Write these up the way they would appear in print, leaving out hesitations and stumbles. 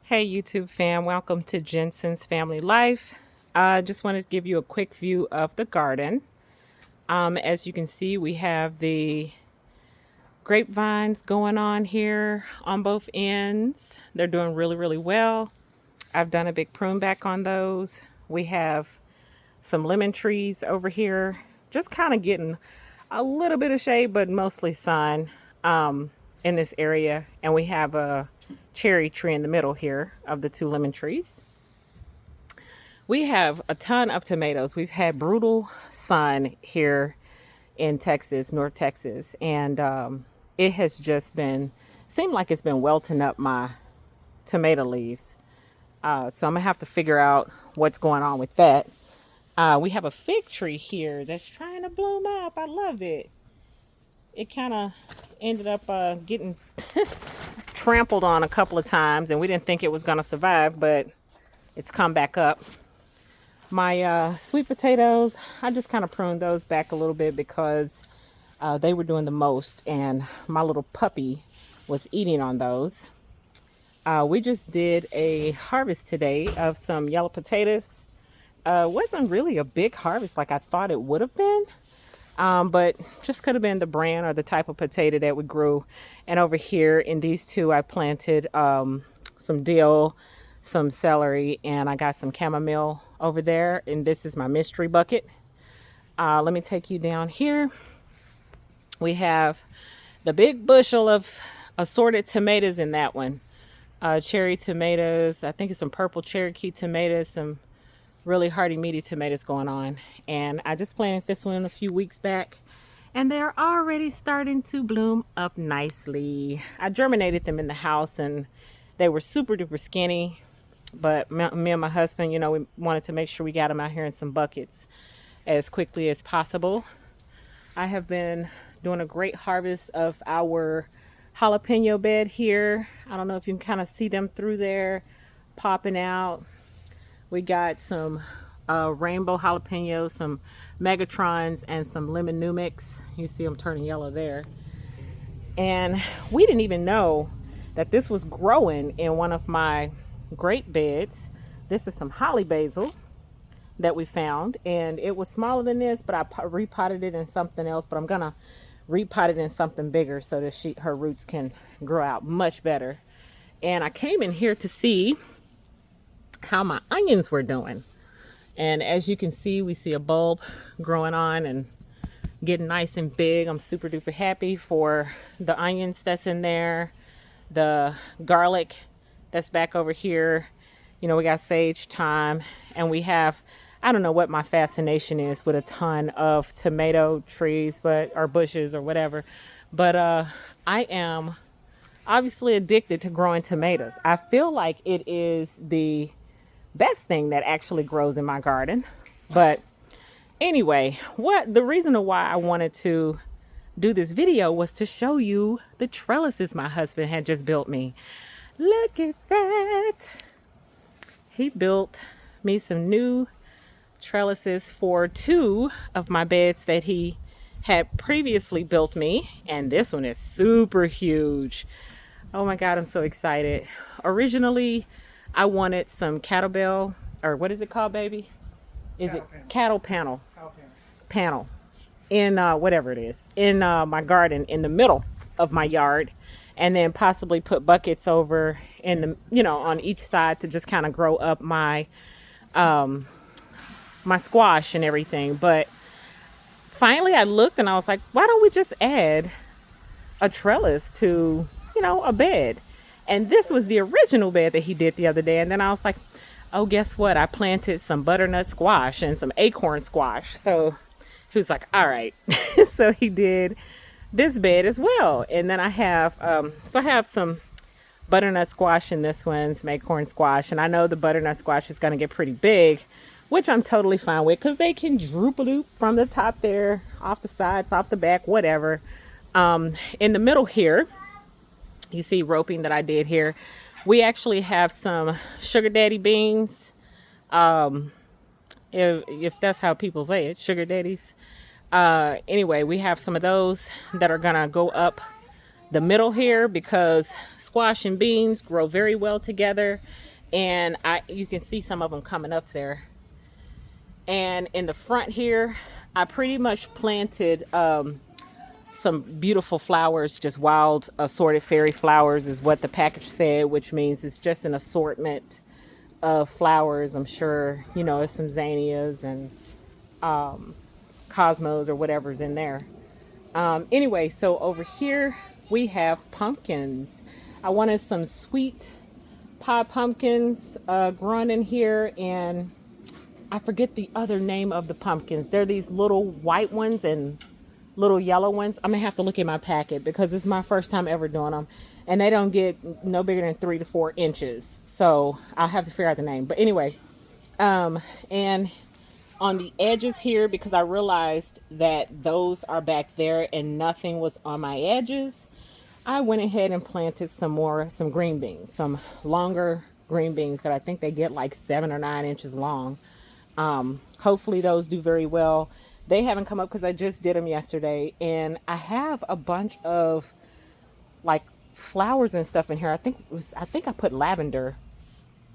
Hey YouTube fam, welcome to Jensen's Family Life. I just wanted to give you a quick view of the garden. As you can see, we have the grapevines going on here on both ends. They're doing really well. I've done a big prune back on those. We have some lemon trees over here, just kind of getting a little bit of shade, but mostly sun in this area. And we have a cherry tree in the middle here of the two lemon trees. We have a ton of tomatoes. We've had brutal sun here in Texas, North Texas, and it has just been, seemed like it's been welting up my tomato leaves. So I'm gonna have to figure out what's going on with that. We have a fig tree here that's trying to bloom up. I love it. It kind of ended up getting trampled on a couple of times, and we didn't think it was gonna survive, but it's come back up. My sweet potatoes, I just kind of pruned those back a little bit because they were doing the most, and my little puppy was eating on those. We just did a harvest today of some yellow potatoes. Wasn't really a big harvest like I thought it would have been, but just could have been the brand or the type of potato that we grew. And over here in these two, I planted some dill, some celery, and I got some chamomile over there. And this is my mystery bucket. Let me take you down here. We have the big bushel of assorted tomatoes in that one. Cherry tomatoes, I think it's some purple Cherokee tomatoes, some really hearty meaty tomatoes going on. And I just planted this one a few weeks back, and they're already starting to bloom up nicely. I germinated them in the house, and they were super duper skinny, but me and my husband, you know, we wanted to make sure we got them out here in some buckets as quickly as possible. I have been doing a great harvest of our jalapeno bed here. I don't know if you can kind of see them through there popping out. We got some rainbow jalapenos, some Megatrons, and some lemon new mix. You see them turning yellow there. And we didn't even know that this was growing in one of my grape beds. This is some holly basil that we found, and it was smaller than this, but I repotted it in something else. But I'm gonna repot it in something bigger so that her roots can grow out much better. And I came in here to see how my onions were doing, and as you can see, we see a bulb growing on and getting nice and big. I'm super duper happy for the onions that's in there, the garlic that's back over here. You know, we got sage, thyme, and we have, I don't know what my fascination is with a ton of tomato trees, or bushes or whatever, but I am obviously addicted to growing tomatoes. I feel like it is the best thing that actually grows in my garden. But anyway, the reason why I wanted to do this video was to show you the trellises my husband had just built me. Look at that. He built me some new trellises for two of my beds that he had previously built me, and this one is super huge. Oh my God, I'm so excited. Originally, I wanted some cattle bell, or what is it called, baby? Is it cattle panel? Panel in whatever it is in my garden in the middle of my yard, and then possibly put buckets over in the, you know, on each side to just kind of grow up my my squash and everything. But finally I looked and I was like, why don't we just add a trellis to, you know, a bed? And this was the original bed that he did the other day. And then I was like, oh, guess what? I planted some butternut squash and some acorn squash. So he was like, all right. So he did this bed as well. And then I have, I have some butternut squash in this one, some acorn squash. And I know the butternut squash is going to get pretty big, which I'm totally fine with, because they can droop a loop from the top there, off the sides, off the back, whatever. In the middle here, you see roping that I did here. We actually have some sugar daddy beans. If that's how people say it, sugar daddies. Anyway, we have some of those that are gonna go up the middle here because squash and beans grow very well together. And you can see some of them coming up there. And in the front here, I pretty much planted some beautiful flowers, just wild assorted fairy flowers is what the package said, which means it's just an assortment of flowers. I'm sure, you know, it's some zinnias and cosmos or whatever's in there. Anyway, so over here we have pumpkins. I wanted some sweet pie pumpkins growing in here, and I forget the other name of the pumpkins. They're these little white ones and little yellow ones. I'm gonna have to look at my packet because it's my first time ever doing them, and they don't get no bigger than 3 to 4 inches. So I'll have to figure out the name. But anyway, and on the edges here, because I realized that those are back there and nothing was on my edges, I went ahead and planted some green beans, some longer green beans that I think they get like 7 or 9 inches long. Hopefully those do very well. They haven't come up because I just did them yesterday, and I have a bunch of like flowers and stuff in here. I think I put lavender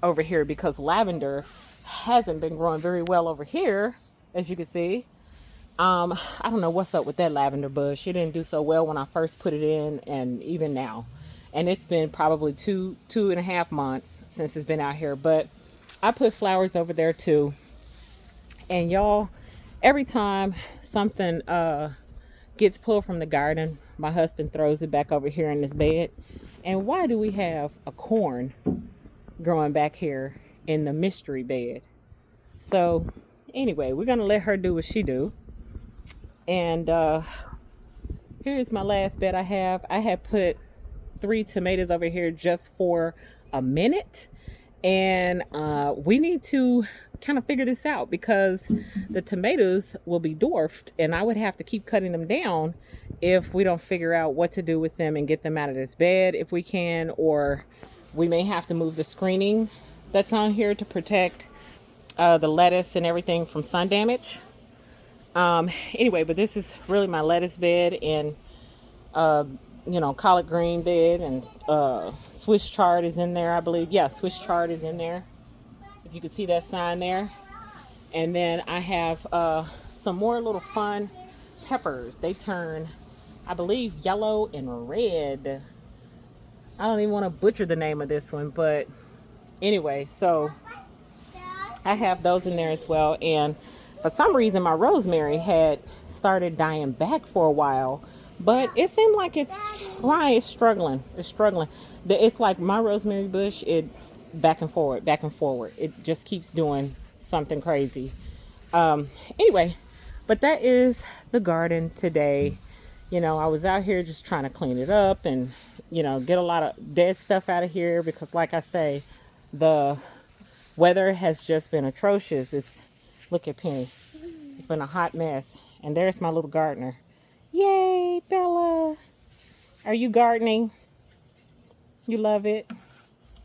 over here because lavender hasn't been growing very well over here, as you can see. I don't know what's up with that lavender bush. It didn't do so well when I first put it in, and even now. And it's been probably two and a half months since it's been out here. But I put flowers over there too. And y'all, every time something gets pulled from the garden, my husband throws it back over here in this bed. And why do we have a corn growing back here in the mystery bed? So anyway, we're gonna let her do what she do. And here's my last bed I have. I had put 3 tomatoes over here just for a minute, and we need to kind of figure this out because the tomatoes will be dwarfed, and I would have to keep cutting them down if we don't figure out what to do with them and get them out of this bed if we can, or we may have to move the screening that's on here to protect the lettuce and everything from sun damage. Anyway, but this is really my lettuce bed and collard green bed, and Swiss chard is in there, I believe. Yeah, Swiss chard is in there, if you can see that sign there. And then I have some more little fun peppers. They turn, I believe, yellow and red. I don't even want to butcher the name of this one, but anyway, so I have those in there as well. And for some reason, my rosemary had started dying back for a while, but it seemed like it's struggling. It's like my rosemary bush, it's back and forward. It just keeps doing something crazy. Anyway, but that is the garden today. I was out here just trying to clean it up and, get a lot of dead stuff out of here because, like I say, the weather has just been atrocious. Look at Penny. It's been a hot mess. And there's my little gardener. Yay, Bella. Are you gardening? You love it?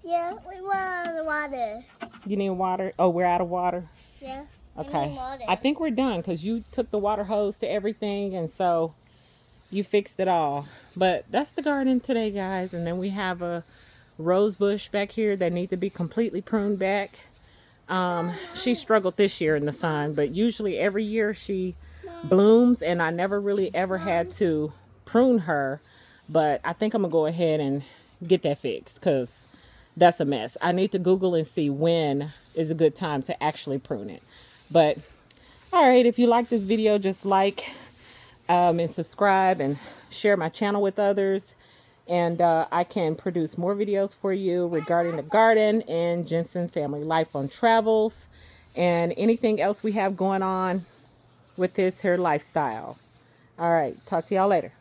Yeah, we want water. You need water? Oh, we're out of water? Yeah. Okay. I think we're done because you took the water hose to everything, and so you fixed it all. But that's the garden today, guys. And then we have a rose bush back here that needs to be completely pruned back. She struggled this year in the sun, but usually every year she blooms, and I never really ever had to prune her. But I think I'm gonna go ahead and get that fixed because that's a mess. I need to Google and see when is a good time to actually prune it. But all right, if you like this video, just like and subscribe and share my channel with others. And I can produce more videos for you regarding the garden and Jensen family life on travels and anything else we have going on with this here lifestyle. All right. Talk to y'all later.